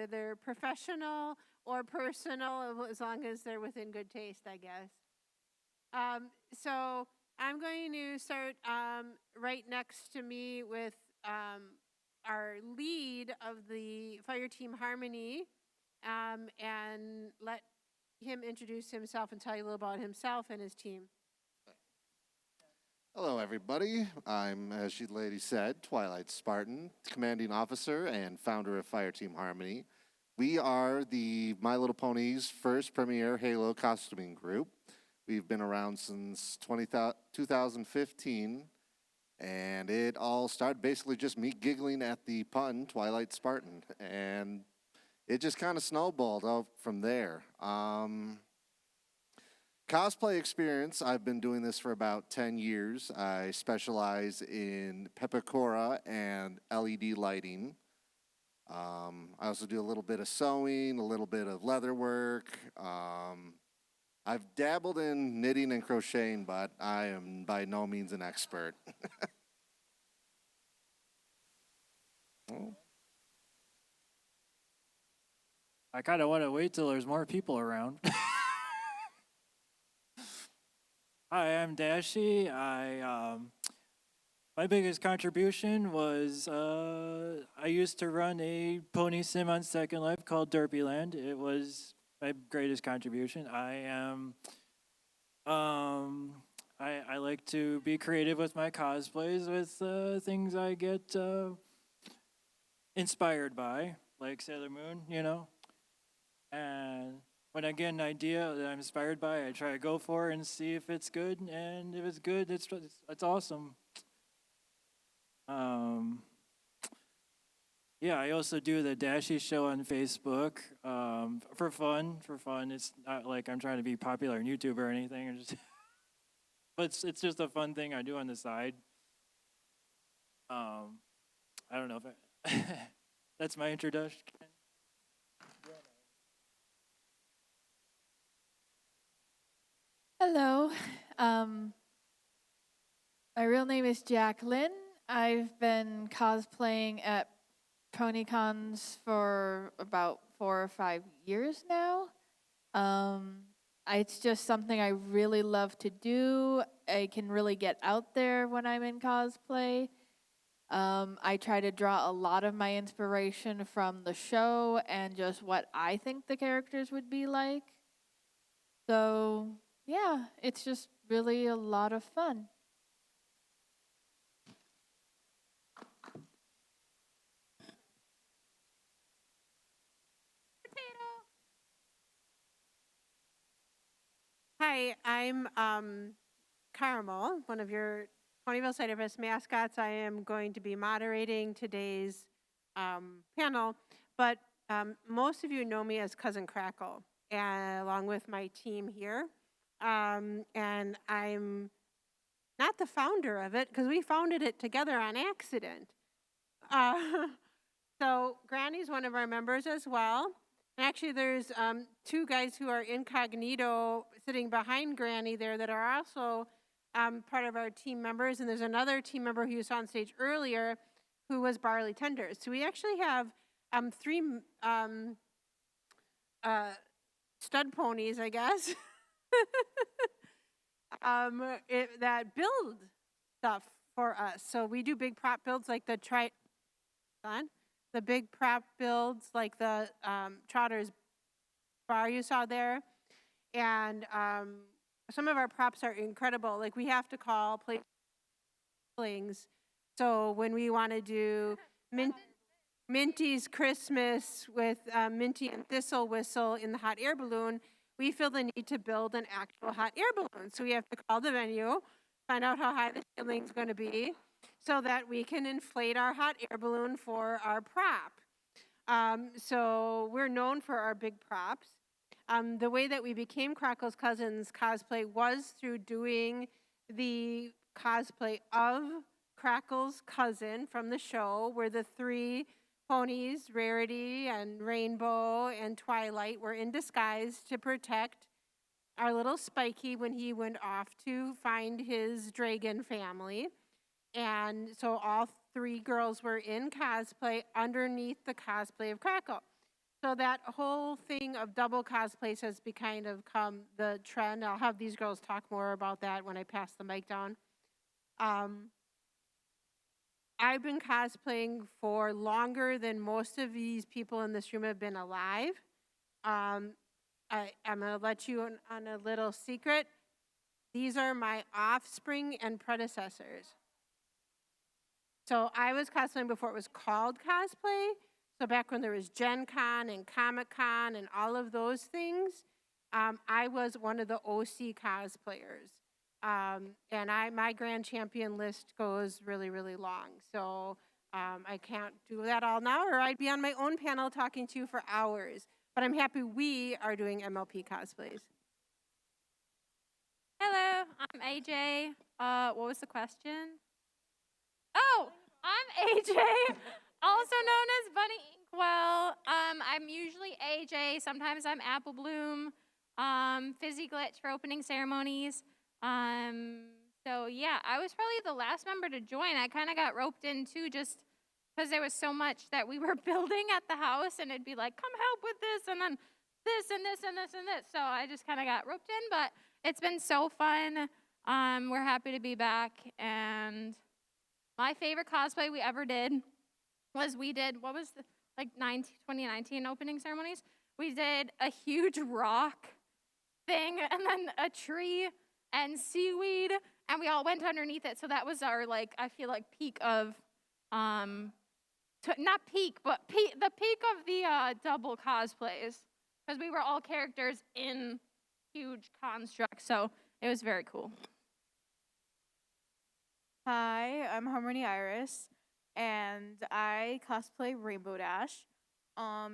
whether they're professional or personal, as long as they're within good taste, I guess. So I'm going to start right next to me with our lead of the Fire Team Harmony, and let him introduce himself and tell you a little about himself and his team. Hello, everybody. I'm, as the lady said, Twilight Spartan, commanding officer and founder of Fire Team Harmony. We are the My Little Pony's first premier Halo costuming group. We've been around since 2015, and it all started basically just me giggling at the pun Twilight Spartan, and it just kind of snowballed out from there. Cosplay experience, I've been doing this for about 10 years. I specialize in peppercorn and LED lighting. I also do a little bit of sewing, a little bit of leather work. I've dabbled in knitting and crocheting, but I am by no means an expert. I kind of want to wait till there's more people around. Hi, I'm Dashy. My biggest contribution was I used to run a pony sim on Second Life called Derpyland. It was my greatest contribution. I like to be creative with my cosplays with things I get inspired by, like Sailor Moon, you know. And when I get an idea that I'm inspired by, I try to go for it and see if it's good. And if it's good, it's awesome. Yeah, I also do the Dashy show on Facebook for fun. It's not like I'm trying to be popular on YouTube or anything. But it's just a fun thing I do on the side. I don't know if that's my introduction. Hello. My real name is Yaklyn. I've been cosplaying at PonyCons for about 4 or 5 years now. It's just something I really love to do. I can really get out there when I'm in cosplay. I try to draw a lot of my inspiration from the show and just what I think the characters would be like. So, yeah, it's just really a lot of fun. Hi, I'm Caramel, one of your Ponyville Ciderfest mascots. I am going to be moderating today's panel, but most of you know me as Cousin Crackle, along with my team here. And I'm not the founder of it, because we founded it together on accident. So Granny's one of our members as well. And actually, there's 2 guys who are incognito sitting behind Granny there that are also part of our team members. And there's another team member who you saw on stage earlier who was Barley Tenders. So we actually have 3 stud ponies, I guess, that build stuff for us. So we do big prop builds like the big prop builds like the Trotter's bar you saw there. And some of our props are incredible. Like we have to call places. So when we want to do Minty's Christmas with Minty and Thistle Whistle in the hot air balloon, we feel the need to build an actual hot air balloon. So we have to call the venue, find out how high the ceiling's going to be, so that we can inflate our hot air balloon for our prop. So we're known for our big props. The way that we became Crackle's Cousins cosplay was through doing the cosplay of Crackle's cousin from the show, where the 3 ponies, Rarity and Rainbow and Twilight, were in disguise to protect our little Spiky when he went off to find his dragon family. And so all 3 girls were in cosplay underneath the cosplay of Crackle. So that whole thing of double cosplays has become the trend. I'll have these girls talk more about that when I pass the mic down. I've been cosplaying for longer than most of these people in this room have been alive. I'm going to let you in on a little secret. These are my offspring and predecessors. So I was cosplaying before it was called cosplay. So back when there was Gen Con and Comic Con and all of those things, I was one of the OC cosplayers. And my grand champion list goes really, really long. So I can't do that all now, or I'd be on my own panel talking to you for hours. But I'm happy we are doing MLP Cosplays. Hello, I'm AJ. What was the question? Oh, I'm AJ, also known as Bunny Inkwell. I'm usually AJ. Sometimes I'm Apple Bloom. Fizzy Glitch for opening ceremonies. So yeah, I was probably the last member to join. I kind of got roped in too, just because there was so much that we were building at the house, and it'd be like, come help with this, and then this and this and this and this. So I just kind of got roped in, but it's been so fun. We're happy to be back, and my favorite cosplay we ever did was what was the 2019 opening ceremonies? We did a huge rock thing and then a tree and seaweed, and we all went underneath it. So that was our I feel like peak of not peak, but the peak of the double cosplays, because we were all characters in huge constructs. So it was very cool. Hi, I'm Harmony Iris, and I cosplay Rainbow Dash.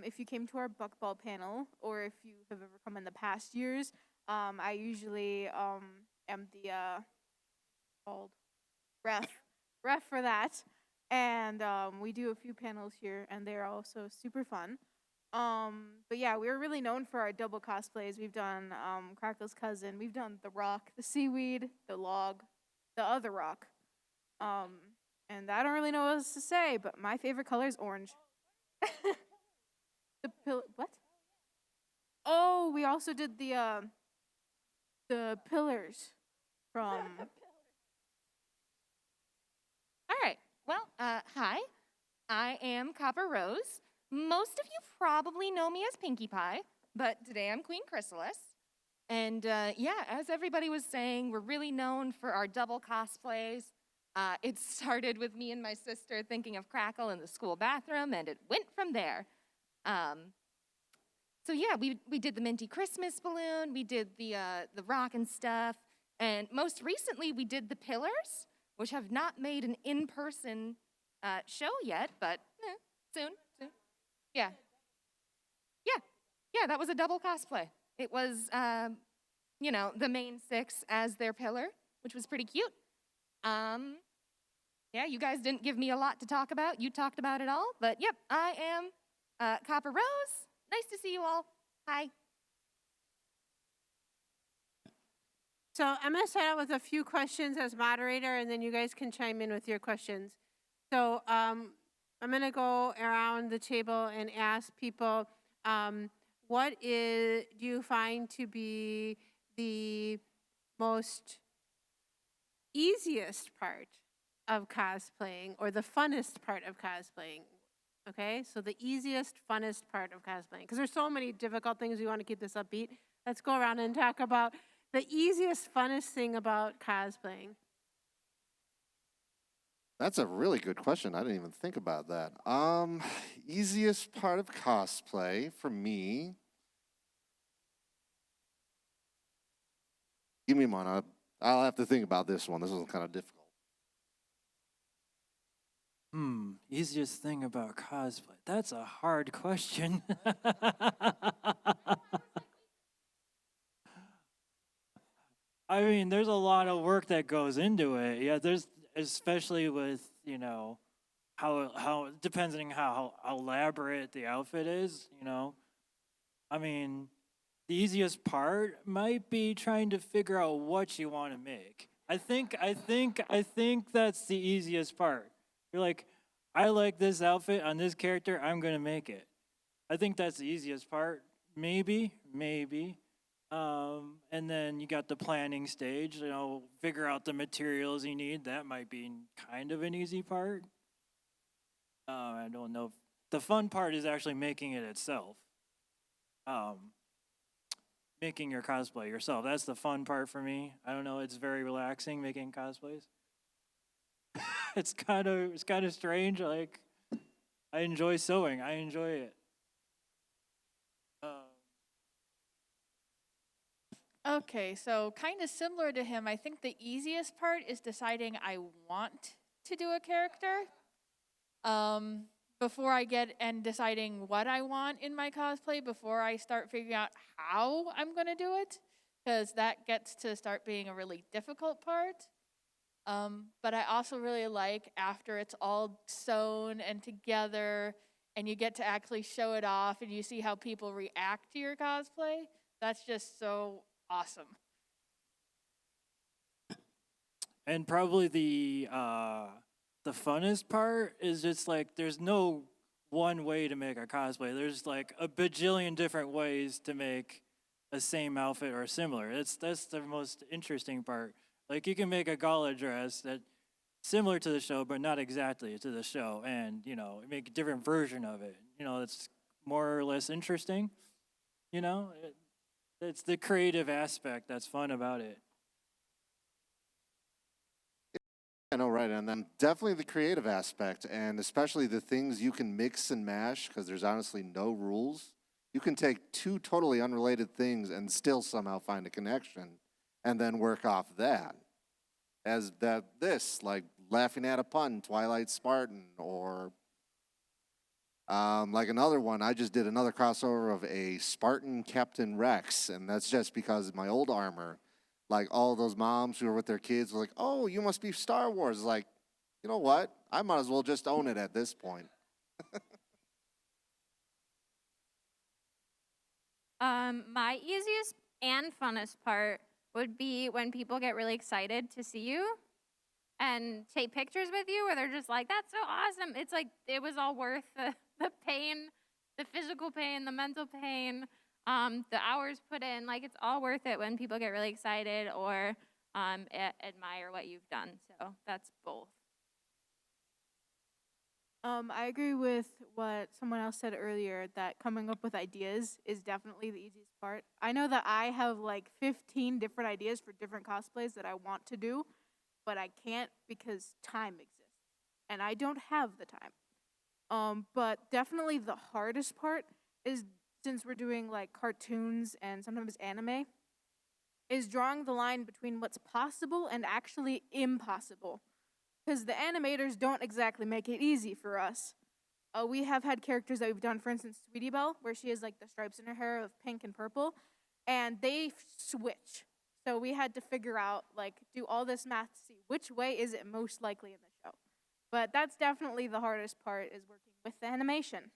If you came to our Buckball panel, or if you have ever come in the past years, I usually am the called ref for that, and we do a few panels here, and they're also super fun. But yeah, we're really known for our double cosplays. We've done Crackle's cousin, we've done the rock, the seaweed, the log, the other rock. And I don't really know what else to say, but my favorite color is orange. What? Oh, we also did the pillars from. All right. Well, hi. I am Copper Rose. Most of you probably know me as Pinkie Pie, but today I'm Queen Chrysalis. And yeah, as everybody was saying, we're really known for our double cosplays. It started with me and my sister thinking of Crackle in the school bathroom, and it went from there. So yeah, we did the Minty Christmas balloon, we did the rock and stuff, and most recently we did the pillars, which have not made an in-person show yet, but soon. Yeah, that was a double cosplay. It was, the main six as their pillar, which was pretty cute. Yeah, you guys didn't give me a lot to talk about. You talked about it all. But yep, I am Copper Rose. Nice to see you all. Hi. So I'm going to start out with a few questions as moderator, and then you guys can chime in with your questions. So I'm going to go around the table and ask people, what do you find to be the most easiest part of cosplaying, or the funnest part of cosplaying? Okay, so the easiest, funnest part of cosplaying, because there's so many difficult things. We want to keep this upbeat. Let's go around and talk about the easiest, funnest thing about cosplaying. That's a really good question. I didn't even think about that. Easiest part of cosplay for me. Give me a moment. I'll have to think about this one. This is kind of difficult. Easiest thing about cosplay. That's a hard question. I mean, there's a lot of work that goes into it. Yeah, there's, especially with, how depending how elaborate the outfit is, I mean, the easiest part might be trying to figure out what you want to make. I think that's the easiest part. You're like, I like this outfit on this character, I'm going to make it. I think that's the easiest part. Maybe. And then you got the planning stage, you know, figure out the materials you need. That might be kind of an easy part. I don't know. The fun part is actually making it itself. Making your cosplay yourself. That's the fun part for me. I don't know. It's very relaxing making cosplays. It's kind of strange. Like, I enjoy sewing. I enjoy it. Okay, so kind of similar to him, I think the easiest part is deciding I want to do a character. Before I get and deciding what I want in my cosplay, before I start figuring out how I'm gonna do it, because that gets to start being a really difficult part. But I also really like after it's all sewn and together and you get to actually show it off and you see how people react to your cosplay. That's just so awesome. And probably the funnest part is just like there's no one way to make a cosplay. There's like a bajillion different ways to make a same outfit or similar. That's the most interesting part. Like you can make a gala dress that similar to the show, but not exactly to the show, and you know make a different version of it. You know, it's more or less interesting. You know, it's the creative aspect that's fun about it. I know, right? And then definitely the creative aspect, and especially the things you can mix and mash, because there's honestly no rules. You can take two totally unrelated things and still somehow find a connection, and then work off that. As this, like laughing at a pun, Twilight Spartan, or like another one, I just did another crossover of a Spartan Captain Rex, and that's just because my old armor, like all those moms who were with their kids were like, oh, you must be Star Wars. Like, you know what? I might as well just own it at this point. My easiest and funnest part would be when people get really excited to see you and take pictures with you where they're just like, that's so awesome. It's like it was all worth the pain, the physical pain, the mental pain, the hours put in. Like it's all worth it when people get really excited or admire what you've done. So that's both. I agree with what someone else said earlier, that coming up with ideas is definitely the easiest part. I know that I have like 15 different ideas for different cosplays that I want to do, but I can't because time exists, and I don't have the time. But definitely the hardest part is, since we're doing like cartoons and sometimes anime, is drawing the line between what's possible and actually impossible. Because the animators don't exactly make it easy for us. We have had characters that we've done, for instance, Sweetie Belle, where she has like the stripes in her hair of pink and purple, and they switch. So we had to figure out, like, do all this math to see which way is it most likely in the show. But that's definitely the hardest part, is working with the animation.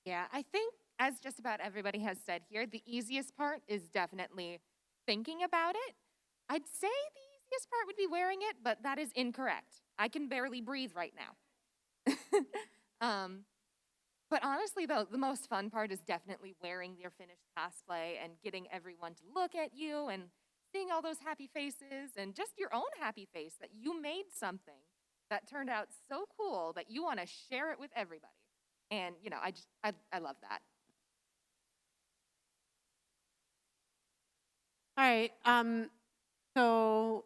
Yeah, I think, as just about everybody has said here, the easiest part is definitely thinking about it. I'd say the easiest part would be wearing it, but that is incorrect. I can barely breathe right now. But honestly, though, the most fun part is definitely wearing your finished cosplay and getting everyone to look at you and seeing all those happy faces and just your own happy face that you made something that turned out so cool that you want to share it with everybody. And, you know, I love that. All right. So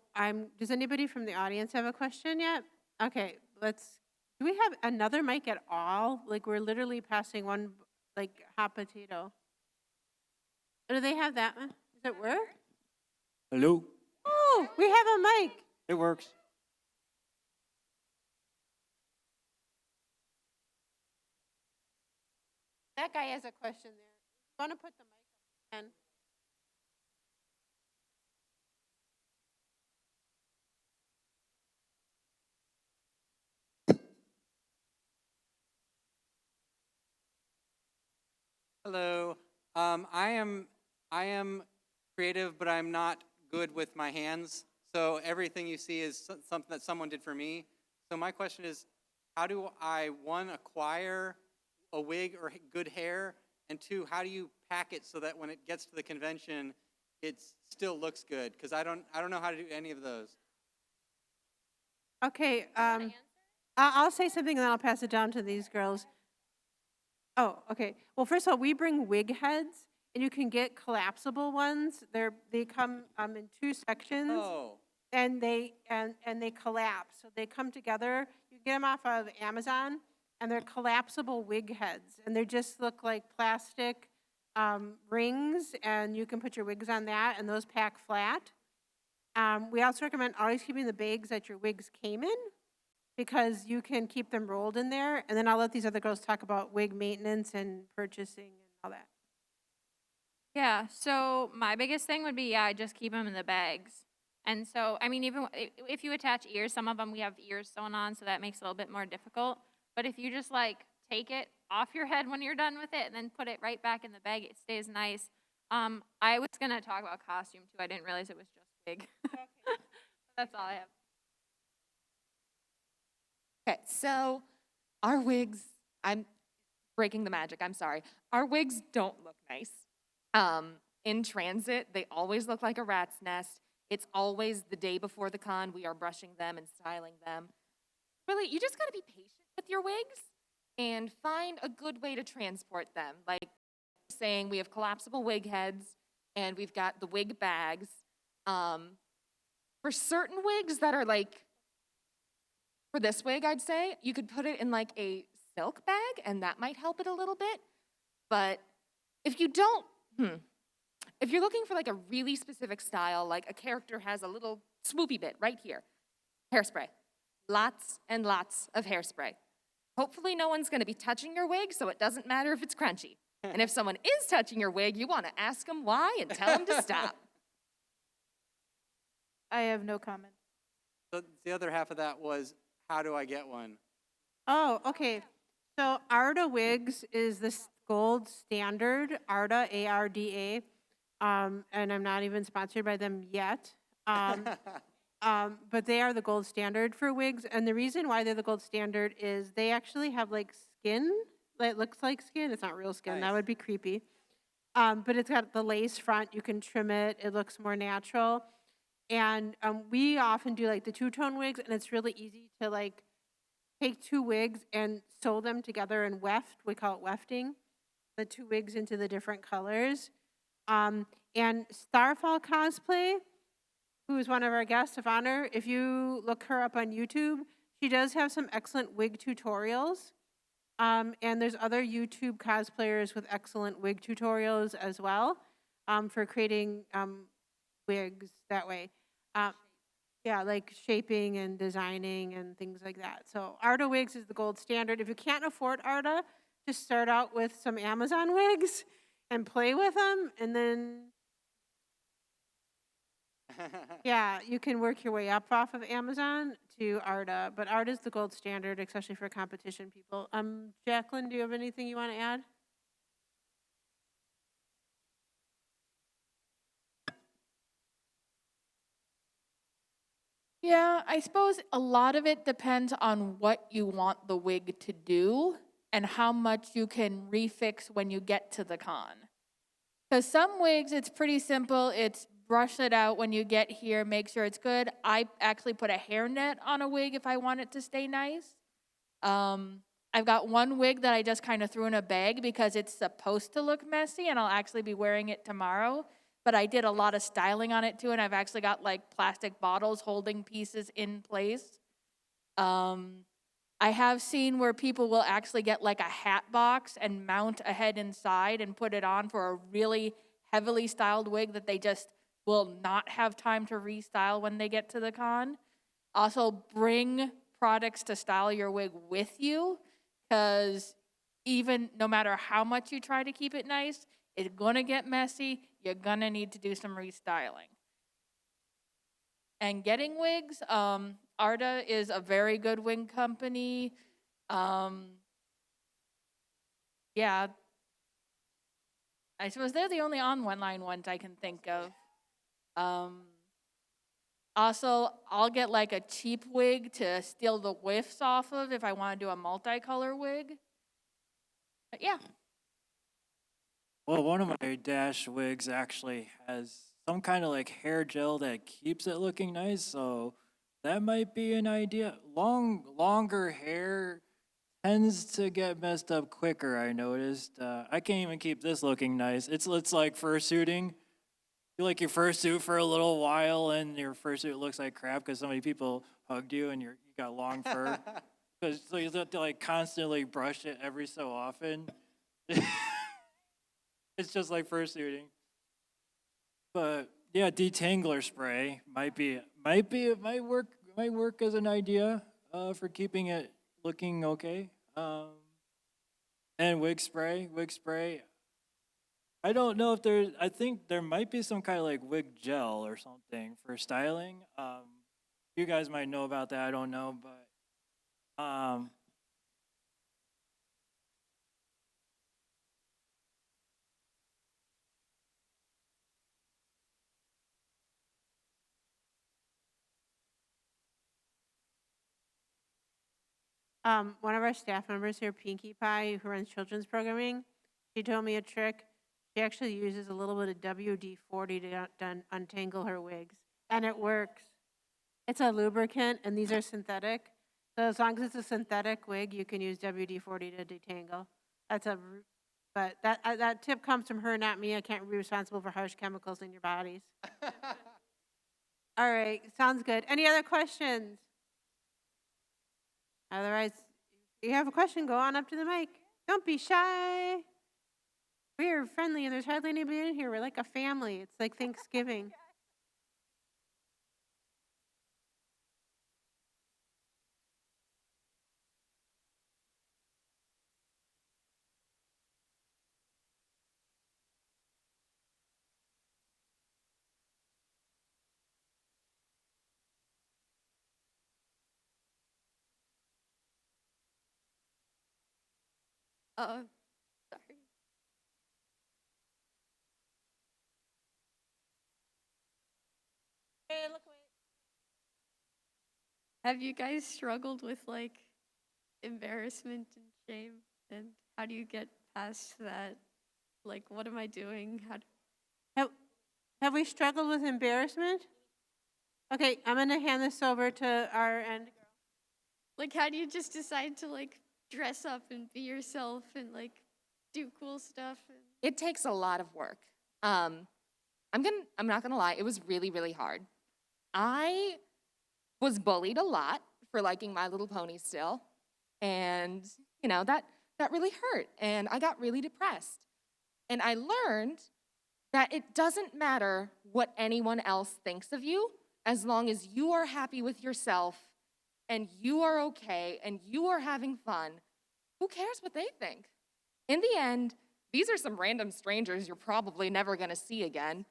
does anybody from the audience have a question yet? Okay, do we have another mic at all? Like we're literally passing one, like hot potato. Do they have that one? Does it work? Hello? Oh, we have a mic. It works. That guy has a question there. You want to put the mic on? Hello. I am creative, but I'm not good with my hands. So everything you see is something that someone did for me. So my question is, how do I, one, acquire a wig or good hair? And two, how do you pack it so that when it gets to the convention, it still looks good? Because I don't know how to do any of those. Okay, I'll say something and then I'll pass it down to these girls. Oh, okay. Well, first of all, we bring wig heads, and you can get collapsible ones. They come in 2 sections, Oh, and they collapse. So they come together. You get them off of Amazon, and they're collapsible wig heads, and they just look like plastic rings, and you can put your wigs on that, and those pack flat. We also recommend always keeping the bags that your wigs came in, because you can keep them rolled in there. And then I'll let these other girls talk about wig maintenance and purchasing and all that. Yeah, so my biggest thing would be, just keep them in the bags. And so, I mean, even if you attach ears, some of them we have ears sewn on, so that makes it a little bit more difficult. But if you just like take it off your head when you're done with it and then put it right back in the bag, it stays nice. I was gonna talk about costume too. I didn't realize it was just wig. That's all I have. Okay, so our wigs, I'm breaking the magic, I'm sorry. Our wigs don't look nice. In transit, they always look like a rat's nest. It's always the day before the con, we are brushing them and styling them. Really, you just gotta be patient with your wigs and find a good way to transport them. Like saying we have collapsible wig heads and we've got the wig bags. For certain wigs that are like, for this wig, I'd say, you could put it in like a silk bag, and that might help it a little bit. But if you don't, if you're looking for like a really specific style, like a character has a little swoopy bit right here, hairspray. Lots and lots of hairspray. Hopefully no one's gonna be touching your wig, so it doesn't matter if it's crunchy. And if someone is touching your wig, you wanna ask them why and tell them to stop. I have no comment. so the other half of that was, how do I get one? Oh, okay. So Arda Wigs is this gold standard, Arda, A-R-D-A. And I'm not even sponsored by them yet. But they are the gold standard for wigs. And the reason why they're the gold standard is they actually have like skin that looks like skin. It's not real skin. That Nice. would be creepy. But it's got the lace front. You can trim it. It looks more natural. And we often do like the 2-tone wigs, and it's really easy to like take 2 wigs and sew them together and weft. We call it wefting, the 2 wigs into the different colors. And Starfall Cosplay, who is one of our guests of honor, if you look her up on YouTube, she does have some excellent wig tutorials. And there's other YouTube cosplayers with excellent wig tutorials as well for creating wigs that way. Yeah, like shaping and designing and things like that. So Arda Wigs is the gold standard. If you can't afford Arda, just start out with some Amazon wigs and play with them, and then yeah, you can work your way up off of Amazon to Arda. But Arda is the gold standard, especially for competition people. Yaklyn, do you have anything you want to add? Yeah, I suppose a lot of it depends on what you want the wig to do and how much you can refix when you get to the con. Because some wigs, it's pretty simple. It's brush it out when you get here, make sure it's good. I actually put a hairnet on a wig if I want it to stay nice. I've got one wig that I just kind of threw in a bag because it's supposed to look messy, and I'll actually be wearing it tomorrow. But I did a lot of styling on it too, and I've actually got like plastic bottles holding pieces in place. I have seen where people will actually get like a hat box and mount a head inside and put it on for a really heavily styled wig that they just will not have time to restyle when they get to the con. Also, bring products to style your wig with you, because even no matter how much you try to keep it nice, it's gonna get messy. You're gonna need to do some restyling. And getting wigs, Arda is a very good wig company. Yeah, I suppose they're the only online ones I can think of. Also, I'll get like a cheap wig to steal the whiffs off of if I want to do a multicolor wig. But yeah. Well, one of my Dash wigs actually has some kind of like hair gel that keeps it looking nice, so that might be an idea. Longer hair tends to get messed up quicker, I noticed. I can't even keep this looking nice. It's like fursuiting. You like your fursuit for a little while, and your fursuit looks like crap because so many people hugged you and you got long fur. So you have to like constantly brush it every so often. It's just like fursuiting. But yeah, detangler spray might work as an idea for keeping it looking okay. And wig spray. I don't know if I think there might be some kind of like wig gel or something for styling. You guys might know about that, I don't know, but One of our staff members here, Pinkie Pie, who runs children's programming, she told me a trick. She actually uses a little bit of WD-40 to untangle her wigs, and it works. It's a lubricant, and these are synthetic. So as long as it's a synthetic wig, you can use WD-40 to detangle. But that tip comes from her, not me. I can't be responsible for harsh chemicals in your bodies. All right, sounds good. Any other questions? Otherwise, if you have a question, go on up to the mic. Don't be shy. We're friendly, and there's hardly anybody in here. We're like a family. It's like Thanksgiving. Sorry. Hey, look away. Have you guys struggled with like embarrassment and shame? And how do you get past that? Like, what am I doing? Have we struggled with embarrassment? Okay, I'm going to hand this over to our end. Like, how do you just decide to like dress up and be yourself and like do cool stuff? It takes a lot of work. I'm not gonna lie, it was really, really hard. I was bullied a lot for liking My Little Pony still, and you know that really hurt, and I got really depressed. And I learned that it doesn't matter what anyone else thinks of you, as long as you are happy with yourself, and you are okay, and you are having fun. Who cares what they think? In the end, these are some random strangers you're probably never gonna see again.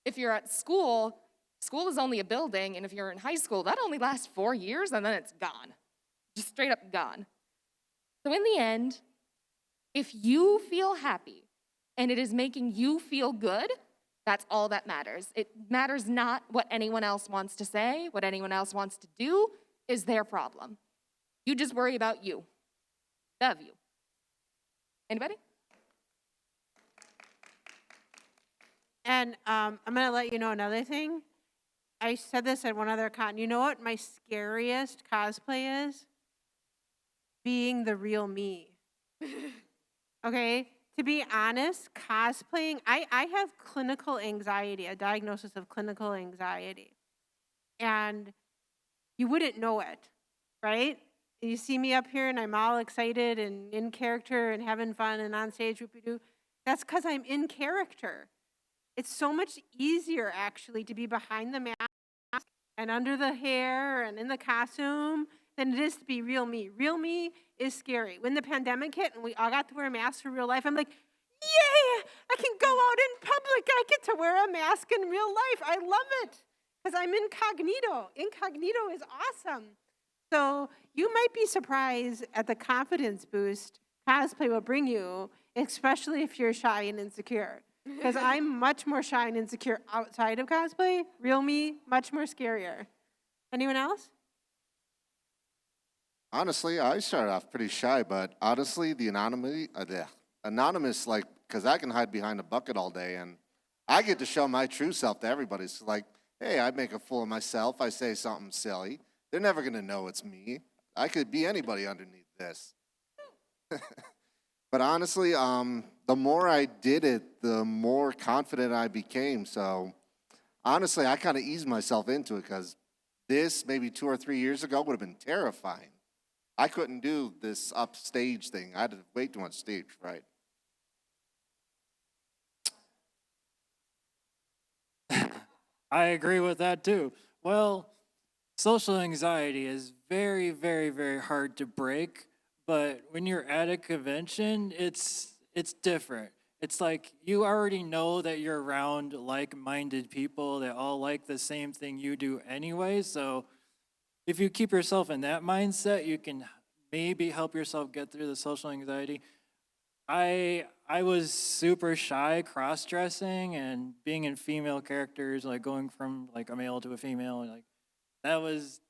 If you're at school, school is only a building, and if you're in high school, that only lasts 4 years, and then it's gone. Just straight up gone. So in the end, if you feel happy, and it is making you feel good, that's all that matters. It matters not what anyone else wants to say, what anyone else wants to do is their problem. You just worry about you. Love you. Anybody? And I'm going to let you know another thing. I said this at one other con. You know what my scariest cosplay is? Being the real me. Okay? To be honest, cosplaying, I have clinical anxiety, a diagnosis of clinical anxiety. And you wouldn't know it, right? You see me up here and I'm all excited and in character and having fun and on stage, whoopie-doo. That's because I'm in character. It's so much easier, actually, to be behind the mask and under the hair and in the costume than it is to be real me. Real me is scary. When the pandemic hit and we all got to wear masks for real life, I'm like, yay, I can go out in public. I get to wear a mask in real life. I love it because I'm incognito. Incognito is awesome. So you might be surprised at the confidence boost cosplay will bring you, especially if you're shy and insecure. Because I'm much more shy and insecure outside of cosplay. Real me, much more scarier. Anyone else? Honestly, I started off pretty shy, but honestly, the anonymous, like, because I can hide behind a bucket all day, and I get to show my true self to everybody. It's like, hey, I make a fool of myself. I say something silly. They're never going to know it's me. I could be anybody underneath this. But honestly, the more I did it, the more confident I became. So honestly, I kind of eased myself into it, because this maybe 2 or 3 years ago would have been terrifying. I couldn't do this upstage thing. I had way too much stage fright. I agree with that too. Well, social anxiety is very, very, very hard to break, but when you're at a convention, it's different. It's like you already know that you're around like-minded people that all like the same thing you do anyway, so if you keep yourself in that mindset, you can maybe help yourself get through the social anxiety. I was super shy cross-dressing and being in female characters, like going from like a male to a female, like that was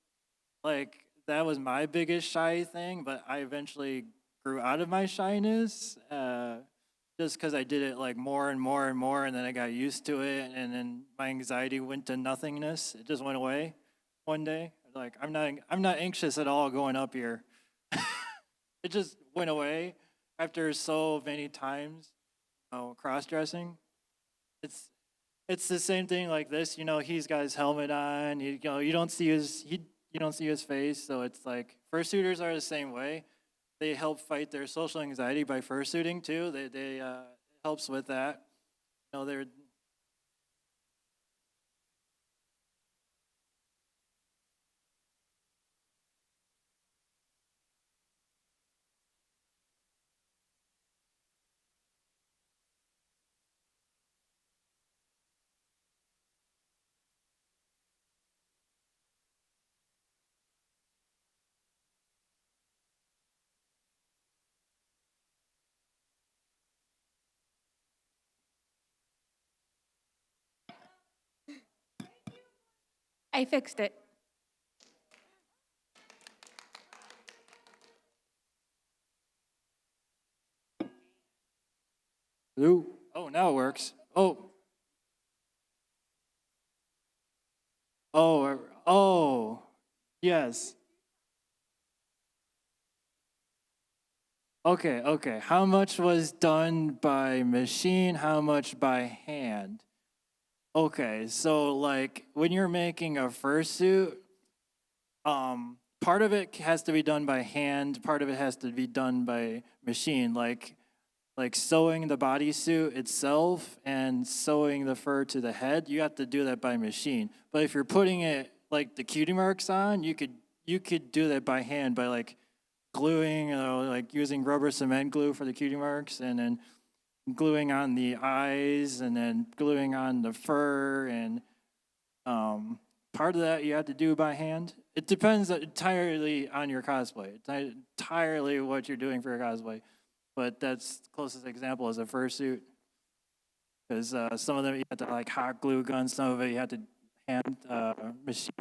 that was my biggest shy thing, but I eventually grew out of my shyness just because I did it like more and more and more, and then I got used to it, and then my anxiety went to nothingness. It just went away one day. Like I'm not anxious at all going up here. It just went away after so many times, cross-dressing. It's the same thing like this, he's got his helmet on, you don't see his face, so it's like fursuiters are the same way. They help fight their social anxiety by fursuiting too. They helps with that. They're I fixed it. Ooh. Oh, now it works. Oh, yes. Okay. How much was done by machine? How much by hand? Okay, so like when you're making a fursuit, part of it has to be done by hand, part of it has to be done by machine, like sewing the bodysuit itself and sewing the fur to the head. You have to do that by machine. But if you're putting it like the cutie marks on, you could do that by hand by like gluing, like using rubber cement glue for the cutie marks, and then gluing on the eyes, and then gluing on the fur, and part of that you have to do by hand. It depends entirely on your cosplay. It's entirely what you're doing for your cosplay. But that's the closest example is a fursuit. Because some of them you have to like hot glue gun, some of it you have to hand machine.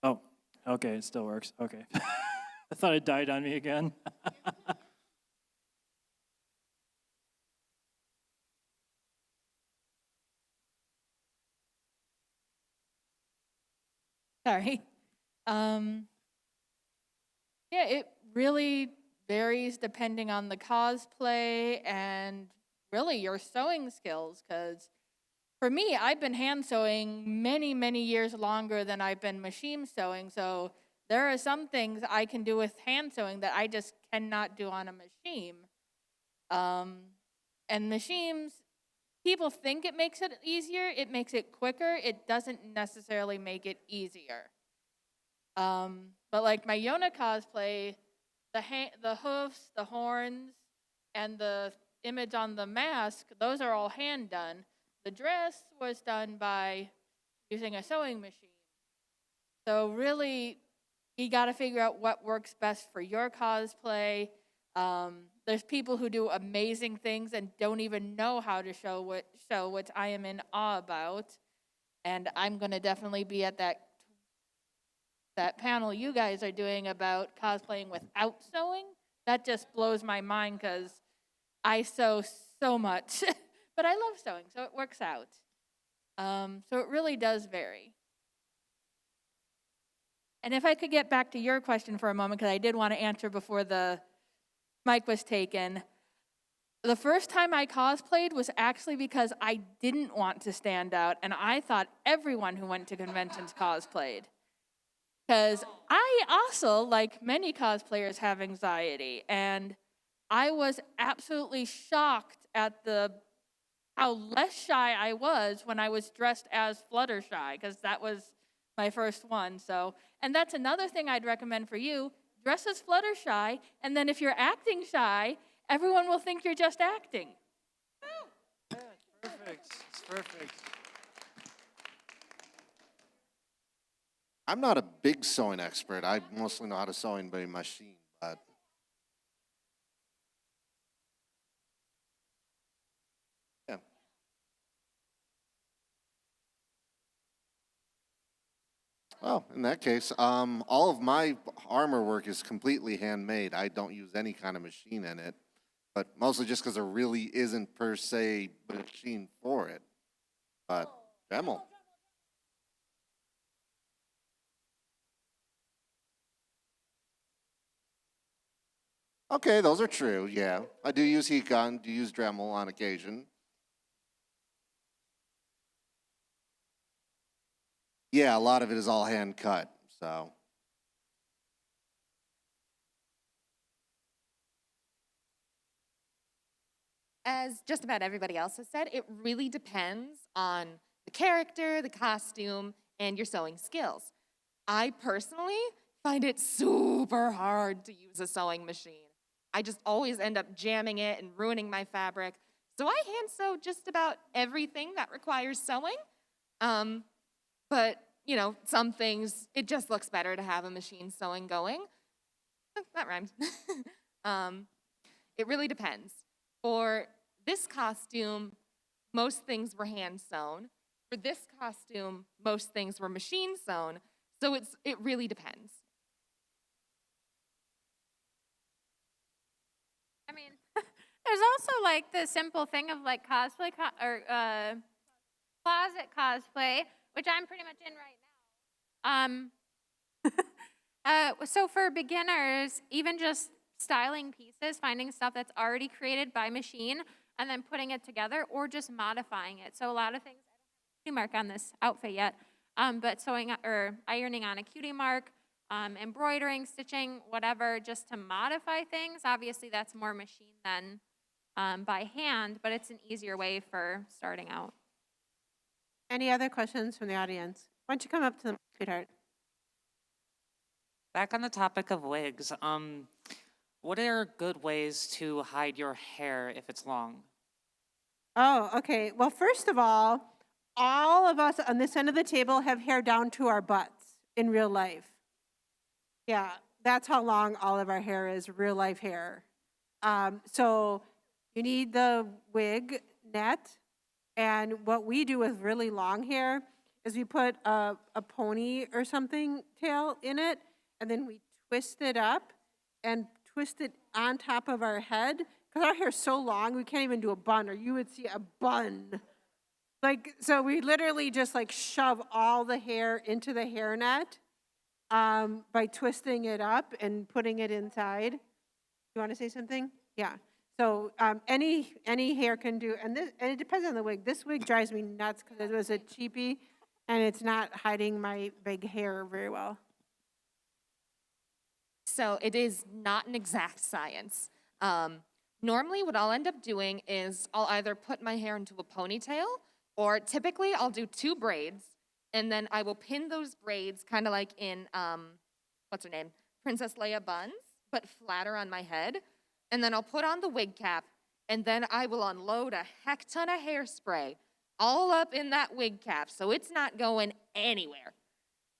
Oh, okay, it still works. Okay. I thought it died on me again. Sorry. Yeah, it really varies depending on the cosplay and really your sewing skills. Because for me, I've been hand sewing many, many years longer than I've been machine sewing. So there are some things I can do with hand sewing that I just cannot do on a machine. And machines, people think it makes it easier. It makes it quicker. It doesn't necessarily make it easier. But like my Yona cosplay, the hoofs, the horns, and the image on the mask, those are all hand done. The dress was done by using a sewing machine. So really, you got to figure out what works best for your cosplay. There's people who do amazing things and don't even know how to show, which I am in awe about. And I'm going to definitely be at that panel you guys are doing about cosplaying without sewing. That just blows my mind because I sew so much, but I love sewing, so it works out. So it really does vary. And if I could get back to your question for a moment, because I did want to answer before the mic was taken. The first time I cosplayed was actually because I didn't want to stand out, and I thought everyone who went to conventions cosplayed. Because I also, like many cosplayers, have anxiety, and I was absolutely shocked at how less shy I was when I was dressed as Fluttershy, because that was my first one. So, and that's another thing I'd recommend for you. Dress as Fluttershy, and then if you're acting shy, everyone will think you're just acting. Yeah, it's perfect. It's perfect. I'm not a big sewing expert. I mostly know how to sew in by machine, but yeah. Oh, in that case, all of my armor work is completely handmade. I don't use any kind of machine in it, but mostly just because there really isn't per se a machine for it. But Dremel. Okay, those are true. Yeah, I do use heat gun, do use Dremel on occasion. Yeah, a lot of it is all hand cut. So As just about everybody else has said, it really depends on the character, the costume, and your sewing skills. I personally find it super hard to use a sewing machine. I just always end up jamming it and ruining my fabric. So I hand sew just about everything that requires sewing. But, you know, some things, it just looks better to have a machine sewing going. That rhymed. It really depends. For this costume, most things were hand sewn. For this costume, most things were machine sewn. So it really depends. I mean, there's also like the simple thing of like cosplay or closet cosplay, which I'm pretty much in right now. So for beginners, even just styling pieces, finding stuff that's already created by machine, and then putting it together, or just modifying it. So a lot of things, I don't have a cutie mark on this outfit yet, but sewing or ironing on a cutie mark, embroidering, stitching, whatever, just to modify things. Obviously, that's more machine than by hand, but it's an easier way for starting out. Any other questions from the audience? Why don't you come up to the sweetheart? Back on the topic of wigs, what are good ways to hide your hair if it's long? Oh, okay. Well, first of all of us on this end of the table have hair down to our butts in real life. Yeah, that's how long all of our hair is, real life hair. So you need the wig net. And what we do with really long hair is we put a pony or something tail in it, and then we twist it up and twist it on top of our head. Because our hair's so long, we can't even do a bun, or you would see a bun. Like, so we literally just like shove all the hair into the hairnet by twisting it up and putting it inside. You want to say something? Yeah. So any hair can do, and it depends on the wig. This wig drives me nuts because it was a cheapie, and it's not hiding my big hair very well. So it is not an exact science. Normally, what I'll end up doing is I'll either put my hair into a ponytail, or typically I'll do 2 braids, and then I will pin those braids kind of like in, what's her name? Princess Leia buns, but flatter on my head. And then I'll put on the wig cap, and then I will unload a heck ton of hairspray all up in that wig cap, so it's not going anywhere.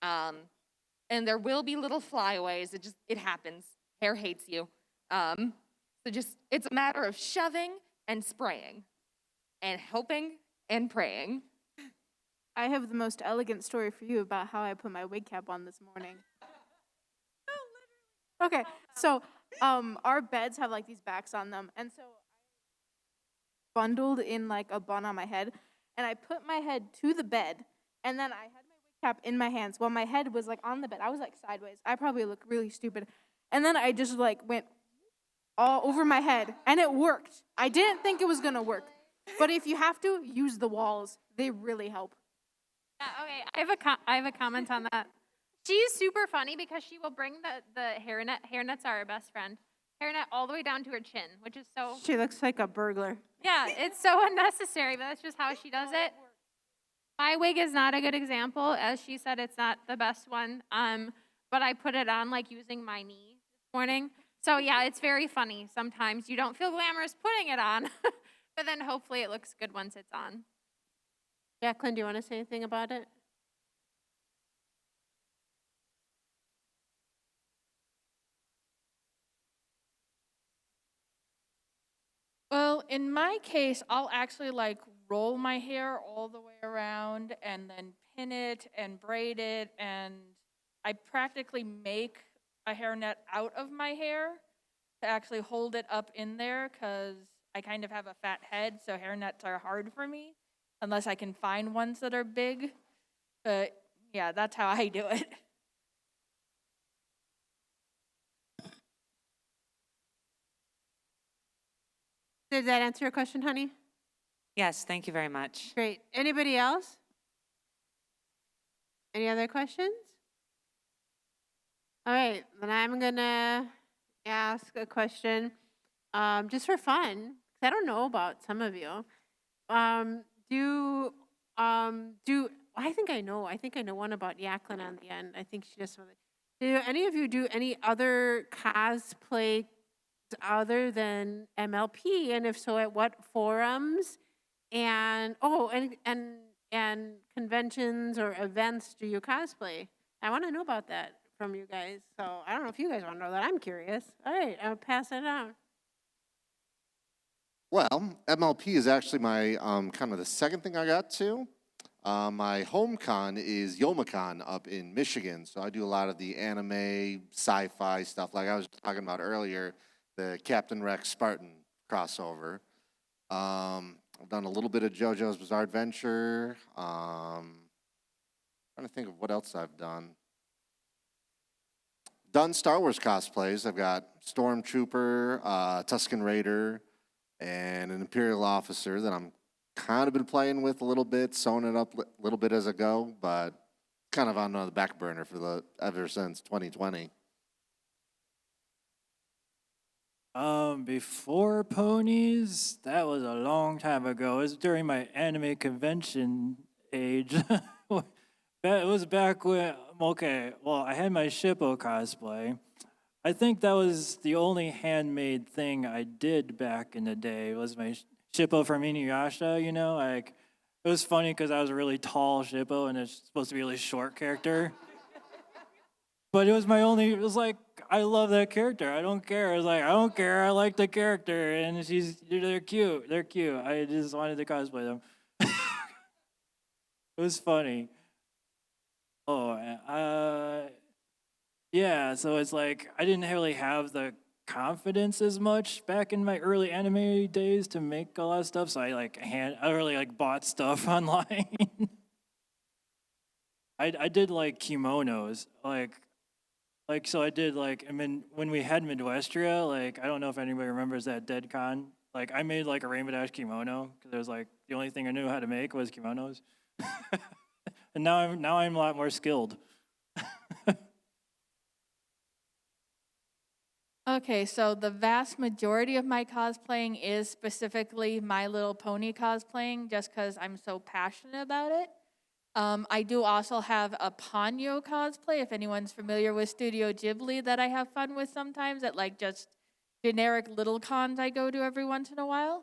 And there will be little flyaways. It happens. Hair hates you. So it's a matter of shoving and spraying and hoping and praying. I have the most elegant story for you about how I put my wig cap on this morning. Okay, so our beds have like these backs on them, and so bundled in like a bun on my head, and I put my head to the bed, and then I had my wig cap in my hands while my head was like on the bed. I was like sideways. I probably look really stupid. And then I just like went all over my head, and it worked. I didn't think it was gonna work, but if you have to, use the walls. They really help. Yeah, okay. I have a comment on that. She's super funny because she will bring the hairnet. Hairnets are her best friend. Hairnet all the way down to her chin, which is so. She looks like a burglar. Yeah, it's so unnecessary, but that's just how she does it. My wig is not a good example. As she said, it's not the best one. But I put it on like using my knee this morning. So yeah, it's very funny. Sometimes you don't feel glamorous putting it on, but then hopefully it looks good once it's on. Yaklyn, do you want to say anything about it? Well, in my case, I'll actually like roll my hair all the way around and then pin it and braid it, and I practically make a hairnet out of my hair to actually hold it up in there because I kind of have a fat head, so hairnets are hard for me unless I can find ones that are big. But yeah, that's how I do it. Did that answer your question, honey? Yes, thank you very much. Great. Anybody else? Any other questions? All right, then I'm gonna ask a question just for fun, 'cause I don't know about some of you. I think I know one about Yaklyn on the end. I think she just wanted. Do any of you do any other cosplay other than MLP, and if so, at what forums? And and conventions or events do you cosplay? I want to know about that from you guys. So I don't know if you guys want to know that. I'm curious. All right, I'll pass it on. Well, MLP is actually my kind of the second thing I got to. My home con is YomaCon up in Michigan, so I do a lot of the anime, sci-fi stuff, like I was talking about earlier, the Captain Rex Spartan crossover. I've done a little bit of JoJo's Bizarre Adventure. Trying to think of what else I've done. Done Star Wars cosplays. I've got Stormtrooper, Tusken Raider, and an Imperial officer that I'm kind of been playing with a little bit, sewing it up a little bit as I go, but kind of on the back burner for ever since 2020. Before ponies, that was a long time ago. It was during my anime convention age. It was back when, I had my Shippo cosplay. I think that was the only handmade thing I did back in the day, was my Shippo from Inuyasha, like, it was funny because I was a really tall Shippo and it's supposed to be a really short character. But it was like, I love that character. I don't care. I was like, I don't care. I like the character. And they're cute. They're cute. I just wanted to cosplay them. It was funny. Yeah, so it's like, I didn't really have the confidence as much back in my early anime days to make a lot of stuff. So I really bought stuff online. I did like kimonos, so I did when we had Midwestria, I don't know if anybody remembers that Dead Con. I made a Rainbow Dash kimono because it was the only thing I knew how to make was kimonos. And now I'm a lot more skilled. Okay, so the vast majority of my cosplaying is specifically My Little Pony cosplaying, just because I'm so passionate about it. I do also have a Ponyo cosplay, if anyone's familiar with Studio Ghibli, that I have fun with sometimes at just generic little cons I go to every once in a while.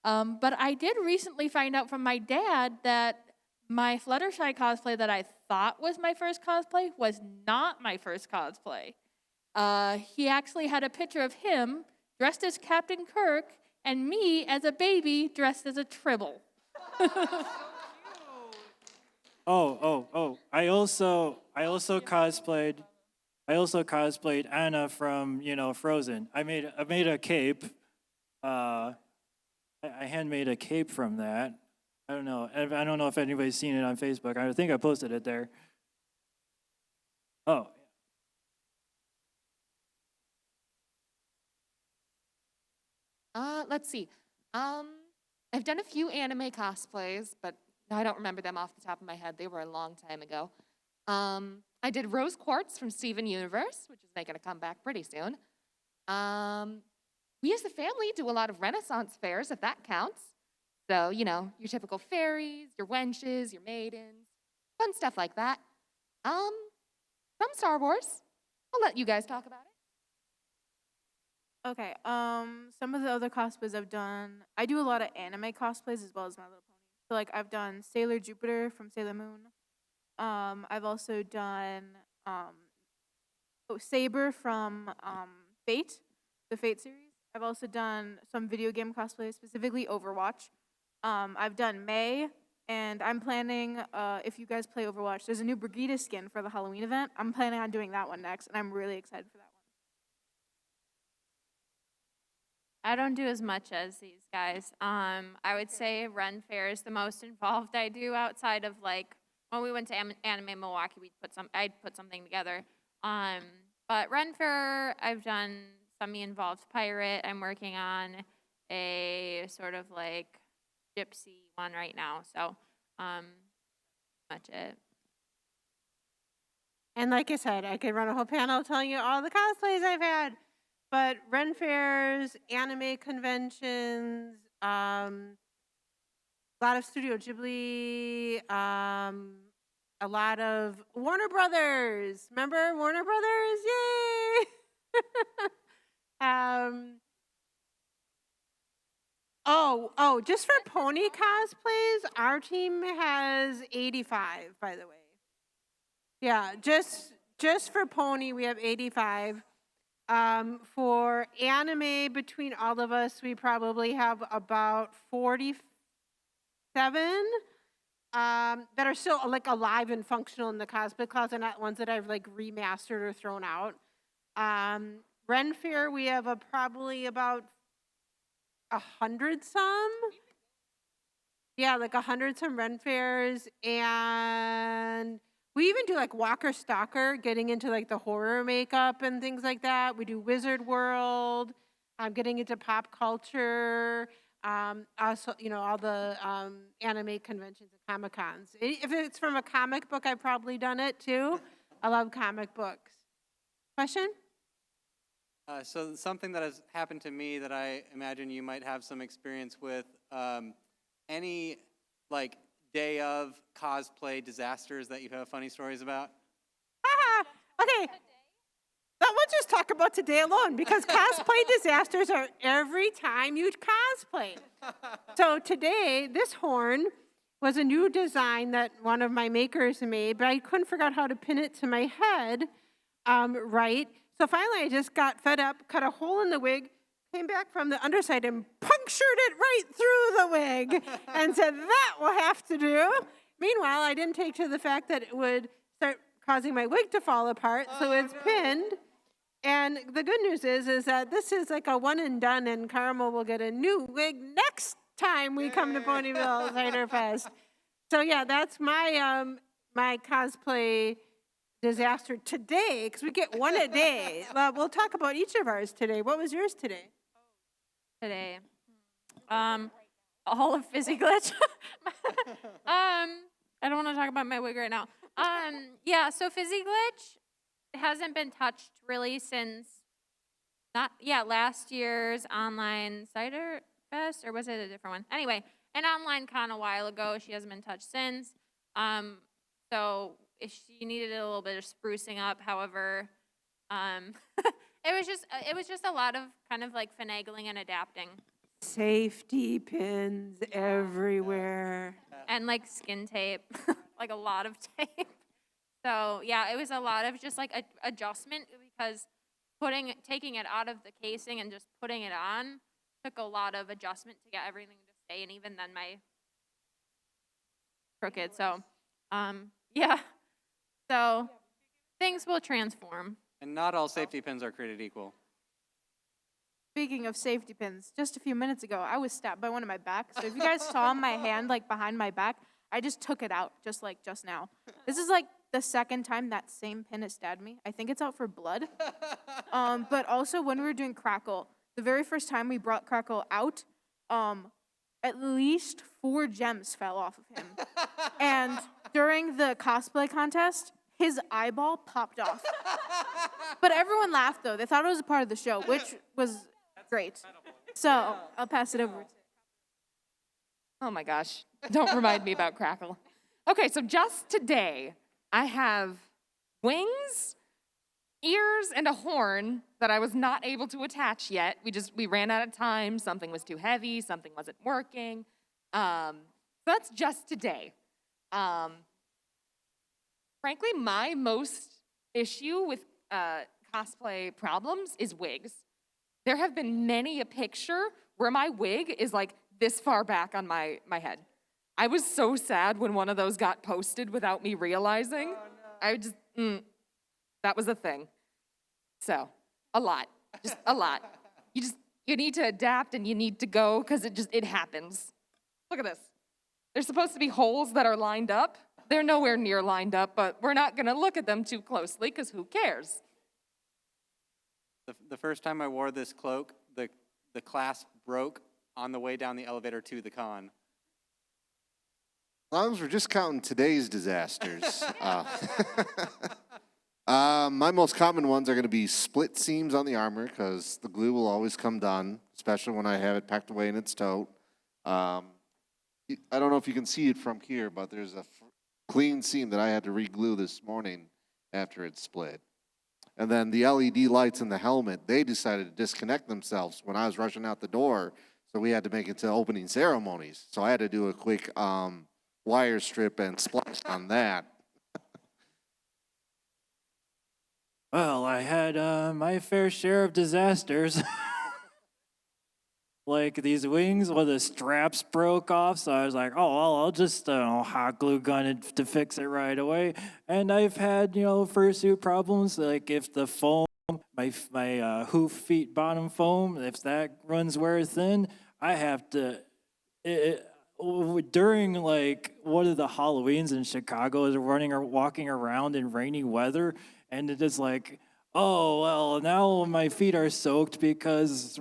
But I did recently find out from my dad that my Fluttershy cosplay that I thought was my first cosplay was not my first cosplay. He actually had a picture of him dressed as Captain Kirk and me as a baby dressed as a Tribble. I also cosplayed Anna from, Frozen. I made a cape. I I handmade a cape from that. I don't know. I don't know if anybody's seen it on Facebook. I think I posted it there. Oh. Let's see. I've done a few anime cosplays, but I don't remember them off the top of my head. They were a long time ago. I did Rose Quartz from Steven Universe, which is making a comeback pretty soon. We as a family do a lot of Renaissance fairs, if that counts. So, you know, your typical fairies, your wenches, your maidens, fun stuff like that. Some Star Wars. I'll let you guys talk about it. Okay. Some of the other cosplays I've done, I do a lot of anime cosplays as well as My Little Pony. So like I've done Sailor Jupiter from Sailor Moon. I've also done Saber from Fate, the Fate series. I've also done some video game cosplays, specifically Overwatch. I've done May, and I'm planning, if you guys play Overwatch, there's a new Brigida skin for the Halloween event. I'm planning on doing that one next, and I'm really excited for that one. I don't do as much as these guys. I would say Ren Fair is the most involved I do outside of like when we went to Anime Milwaukee, I'd put something together. But Ren Fair, I've done semi-involved pirate. I'm working on a sort of like gypsy one right now. So, much it. And like I said, I could run a whole panel telling you all the cosplays I've had. But Ren Fairs, anime conventions, a lot of Studio Ghibli, a lot of Warner Brothers. Remember Warner Brothers? Yay! Just for pony cosplays, our team has 85, by the way. Yeah, just for pony, we have 85. For anime, between all of us, we probably have about 47 that are still like alive and functional in the cosplay closet, not ones that I've like remastered or thrown out. Ren Fair, we have probably about 100 some. Yeah, like 100 some Ren Fairs, and we even do like Walker Stalker, getting into like the horror makeup and things like that. We do Wizard World. I'm getting into pop culture. Also, you know, all the anime conventions and Comic Cons. If it's from a comic book, I've probably done it too. I love comic books. Question? So something that has happened to me that I imagine you might have some experience with, any like day of cosplay disasters that you have funny stories about? Okay. Let's just talk about today alone, because cosplay disasters are every time you cosplay. So today, this horn was a new design that one of my makers made, but I couldn't figure out how to pin it to my head right. So finally, I just got fed up, cut a hole in the wig, came back from the underside and punctured it right through the wig and said, that will have to do. Meanwhile, I didn't take to the fact that it would start causing my wig to fall apart, so it's pinned. And the good news is that this is like a one and done, and Carmel will get a new wig next time we come to Ponyville Cider Fest. So yeah, that's my my cosplay disaster today, because we get one a day. We'll talk about each of ours today. What was yours today? Today. All of Fizzy Glitch. I don't want to talk about my wig right now. Yeah, so Fizzy Glitch hasn't been touched really since last year's online Cider Fest, or was it a different one? Anyway, an online con a while ago. She hasn't been touched since. So if she needed a little bit of sprucing up, however, it was just a lot of kind of like finagling and adapting. Safety pins everywhere. And like skin tape, like a lot of tape. So yeah, it was a lot of just like adjustment, because taking it out of the casing and just putting it on took a lot of adjustment to get everything to stay, and even then my crooked. So yeah. So things will transform. And not all safety pins are created equal. Speaking of safety pins, just a few minutes ago, I was stabbed by one in my back. So if you guys saw my hand like behind my back, I just took it out just now. This is like the second time that same pin has stabbed me. I think it's out for blood. But also when we were doing Crackle, the very first time we brought Crackle out, at least 4 gems fell off of him. And during the cosplay contest, his eyeball popped off. But everyone laughed though. They thought it was a part of the show, which was great. So I'll pass it over. Oh my gosh. Don't remind me about Crackle. Okay, so just today, I have wings, ears, and a horn that I was not able to attach yet. We ran out of time. Something was too heavy. Something wasn't working. So that's just today. Frankly, my most issue with cosplay problems is wigs. There have been many a picture where my wig is like this far back on my head. I was so sad when one of those got posted without me realizing. Oh, no. I just, that was a thing. So, a lot, just a lot. You need to adapt and you need to go because it happens. Look at this. There's supposed to be holes that are lined up. They're nowhere near lined up, but we're not gonna look at them too closely because who cares? The first time I wore this cloak, the clasp broke on the way down the elevator to the con. As long as we're just counting today's disasters. My most common ones are going to be split seams on the armor because the glue will always come done, especially when I have it packed away in its tote. I don't know if you can see it from here, but there's a clean seam that I had to re-glue this morning after it split. And then the LED lights in the helmet, they decided to disconnect themselves when I was rushing out the door, so we had to make it to opening ceremonies. So I had to do a quick wire strip and splice on that. Well, I had my fair share of disasters. Like these wings where the straps broke off, so I was like, oh, well, I'll just hot glue gun it to fix it right away. And I've had, fursuit problems, like if the foam, my hoof feet bottom foam, if that runs wear thin, I have to, during like one of the Halloweens in Chicago, I was walking around in rainy weather, and it is like, oh, well, now my feet are soaked because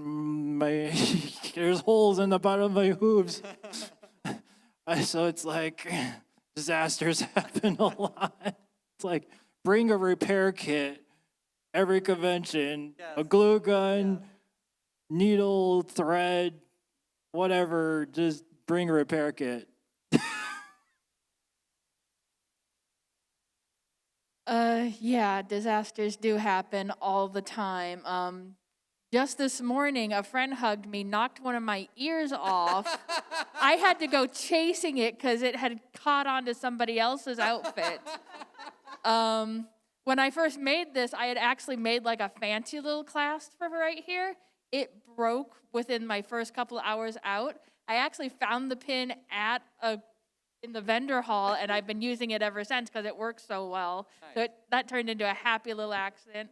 there's holes in the bottom of my hooves. So it's like disasters happen a lot. It's like bring a repair kit every convention, yes. A glue gun, needle, thread, whatever, just bring a repair kit. Yeah, disasters do happen all the time. Just this morning, a friend hugged me, knocked one of my ears off. I had to go chasing it because it had caught onto somebody else's outfit. When I first made this, I had actually made like a fancy little clasp for her right here. It broke within my first couple of hours out. I actually found the pin in the vendor hall, and I've been using it ever since because it works so well. Nice. So that turned into a happy little accident.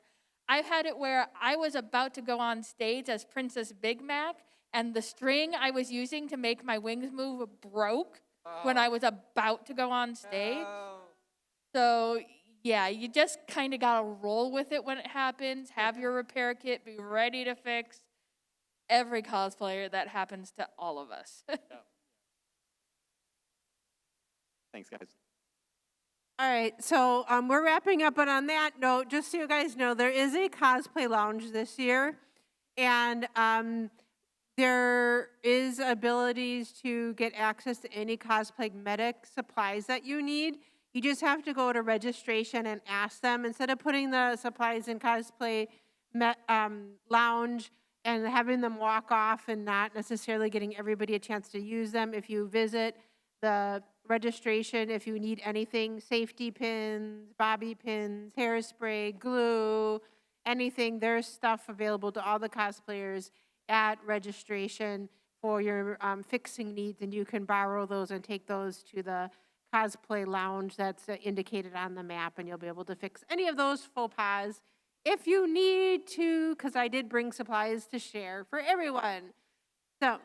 I've had it where I was about to go on stage as Princess Big Mac, and the string I was using to make my wings move broke when I was about to go on stage. So, yeah, you just kind of got to roll with it when it happens, have your repair kit, be ready to fix. Every cosplayer, that happens to all of us. Thanks, guys. All right, so we're wrapping up, but on that note, just so you guys know, there is a cosplay lounge this year, and there is abilities to get access to any cosmetic supplies that you need. You just have to go to registration and ask them. Instead of putting the supplies in cosplay lounge and having them walk off and not necessarily getting everybody a chance to use them, if you visit the registration, if you need anything, safety pins, bobby pins, hairspray, glue, anything, there's stuff available to all the cosplayers at registration for your fixing needs, and you can borrow those and take those to the cosplay lounge that's indicated on the map, and you'll be able to fix any of those faux pas if you need to, because I did bring supplies to share for everyone. So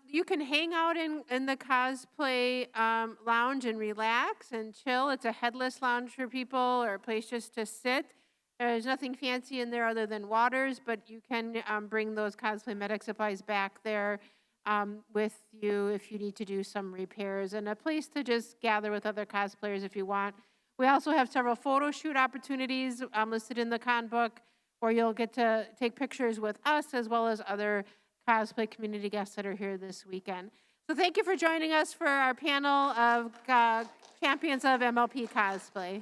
you can hang out in the cosplay lounge and relax and chill. It's a headless lounge for people or a place just to sit. There's nothing fancy in there other than waters, but you can bring those cosplay medic supplies back there with you if you need to do some repairs, and a place to just gather with other cosplayers if you want. We also have several photo shoot opportunities listed in the con book where you'll get to take pictures with us as well as other cosplay community guests that are here this weekend. So thank you for joining us for our panel of champions of MLP Cosplay.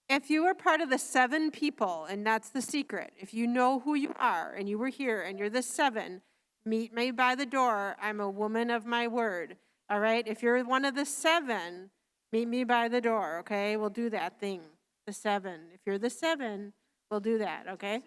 If you are part of the 7 people, and that's the secret, if you know who you are and you were here and you're the 7, meet me by the door. I'm a woman of my word. All right? If you're one of the 7, meet me by the door, okay? We'll do that thing. The 7. If you're the 7, we'll do that, okay?